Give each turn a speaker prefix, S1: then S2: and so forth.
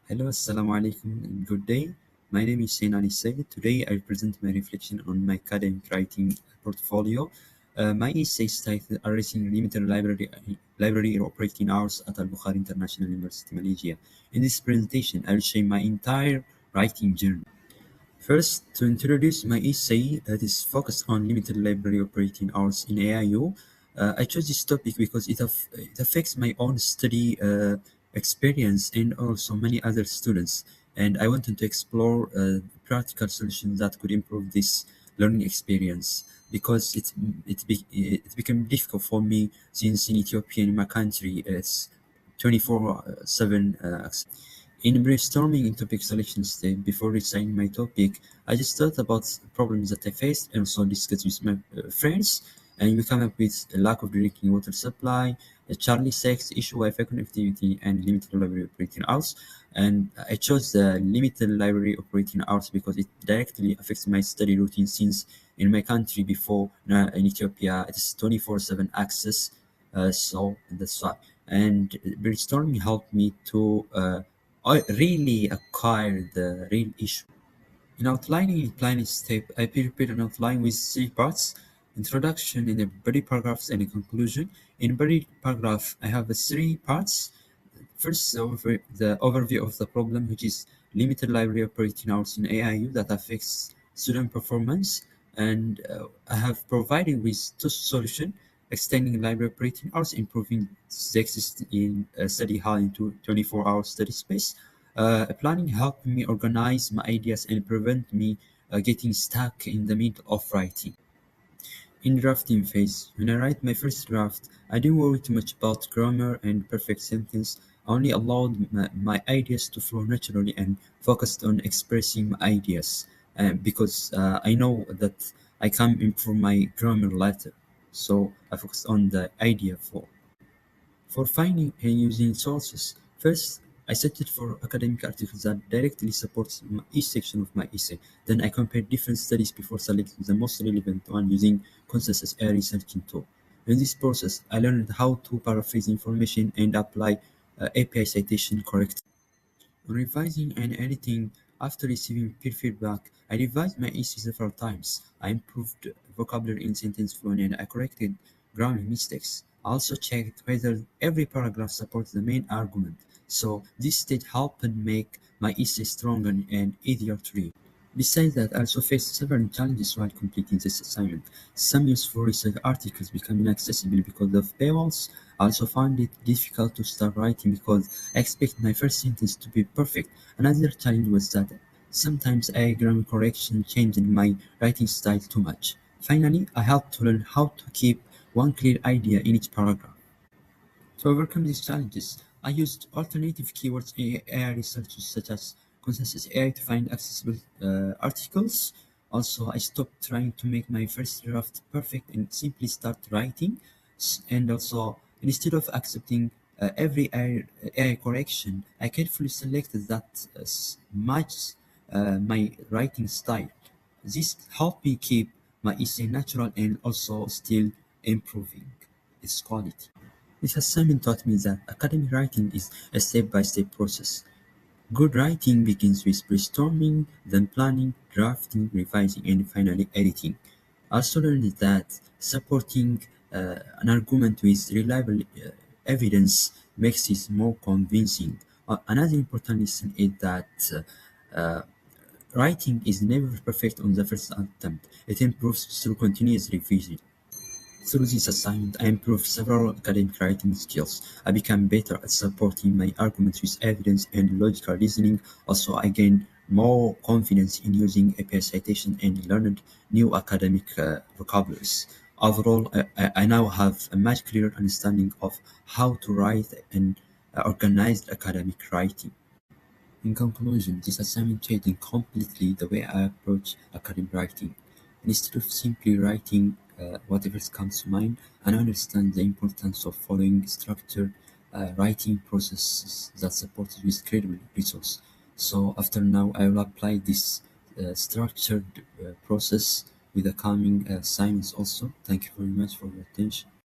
S1: Hello, assalamu alaikum, and good day. My name is Sain Ali Said. Today I present my reflection on my academic writing portfolio. My essay is titled Arranging Limited Library Operating Hours at Al Bukhari International University, Malaysia. In this presentation, I will share my entire writing journey. First, to introduce my essay that is focused on limited library operating hours in AIU, I chose this topic because it affects my own study experience and also many other students. And I wanted to explore practical solutions that could improve this learning experience because it became difficult for me since in Ethiopia, in my country, it's 24/7 in brainstorming in topic selection stage before deciding my topic, I just thought about problems that I faced and also discussed with my friends. And we come up with a lack of drinking water supply, a Charlie sex issue, Wi-Fi connectivity, and limited library operating hours. And I chose the limited library operating hours because it directly affects my study routine since in my country before in Ethiopia it is 24/7 access. So that's why. And brainstorming helped me to I really acquired the real issue. In outlining the planning step, I prepared an outline with three parts: introduction, in a body paragraphs, and a conclusion. In body paragraph, I have three parts. First, the overview of the problem, which is limited library operating hours in AIU that affects student performance. And I have provided with two solutions: extending library operating hours, improving the existing study hall into 24-hour study space. Planning helped me organize my ideas and prevent me getting stuck in the middle of writing. In drafting phase, when I write my first draft, I didn't worry too much about grammar and perfect sentence. I only allowed my ideas to flow naturally and focused on expressing my ideas because I know that I can improve my grammar later. So I focused on the idea flow. For finding and using sources, first I searched for academic articles that directly supports each section of my essay. Then I compared different studies before selecting the most relevant one using consensus AI researching tool. In this process, I learned how to paraphrase information and apply API citation correctly. On revising and editing, after receiving peer feedback, I revised my essay several times. I improved vocabulary in sentence flow and I corrected grammar mistakes. I also checked whether every paragraph supports the main argument. So this stage helped make my essay stronger and easier to read. Besides that, I also faced several challenges while completing this assignment. Some useful research articles become inaccessible because of paywalls. I also found it difficult to start writing because I expect my first sentence to be perfect. Another challenge was that sometimes a grammar correction changed my writing style too much. Finally, I had to learn how to keep one clear idea in each paragraph. To overcome these challenges, I used alternative keywords in AI research such as consensus AI to find accessible articles. Also, I stopped trying to make my first draft perfect and simply start writing. And also, instead of accepting every AI correction, I carefully selected that matches my writing style. This helped me keep my essay natural and also still improving its quality. This assignment taught me that academic writing is a step-by-step process. Good writing begins with brainstorming, then planning, drafting, revising, and finally editing. I also learned that supporting an argument with reliable evidence makes it more convincing. Another important lesson is that writing is never perfect on the first attempt. It improves through continuous revision. Through this assignment, I improved several academic writing skills. I became better at supporting my arguments with evidence and logical reasoning. Also, I gained more confidence in using API citation and learned new academic vocabularies. Overall, I now have a much clearer understanding of how to write and organized academic writing. In conclusion, this assignment changed completely the way I approach academic writing. Instead of simply writing whatever comes to mind, I now understand the importance of following structured writing processes that support with credible resource. So after now, I will apply this structured process with the coming assignments also. Thank you very much for your attention.